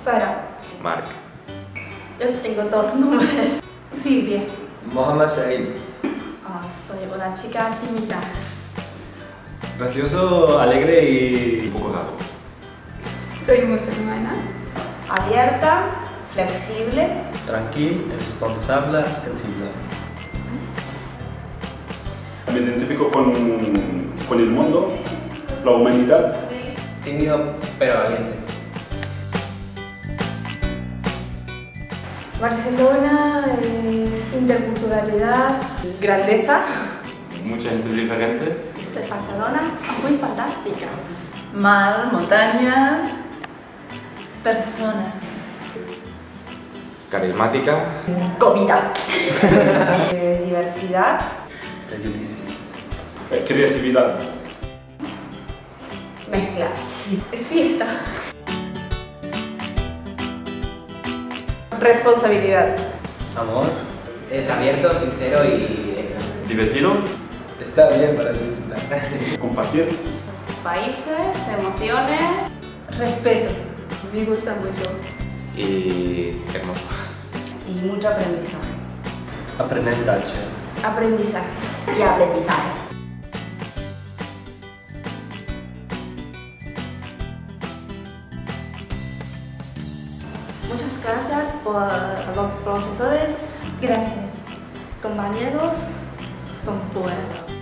Farah. Mark. Yo tengo dos nombres. Silvia. Mohammad Said. Soy una chica tímida. Gracioso, alegre y Un poco raro. Soy musulmana. Abierta, flexible. Tranquil, responsable, sensible. Me identifico con el mundo, la humanidad. Tímido pero valiente. Barcelona es interculturalidad. Grandeza. Mucha gente diferente. Barcelona, muy fantástica. Mar, montaña, personas. Carismática. Comida. Diversidad. Prejuicios. Creatividad. Mezcla. Es fiesta. Responsabilidad. Amor. Es abierto, sincero y directo. Divertido. Está bien para disfrutar. Compartir. Países, emociones. Respeto. Me gusta mucho. Y hermoso. Y mucho aprendizaje. Aprendizaje. Aprendizaje. Y aprendizaje. Muchas gracias por los profesores. Gracias. Compañeros son buenos.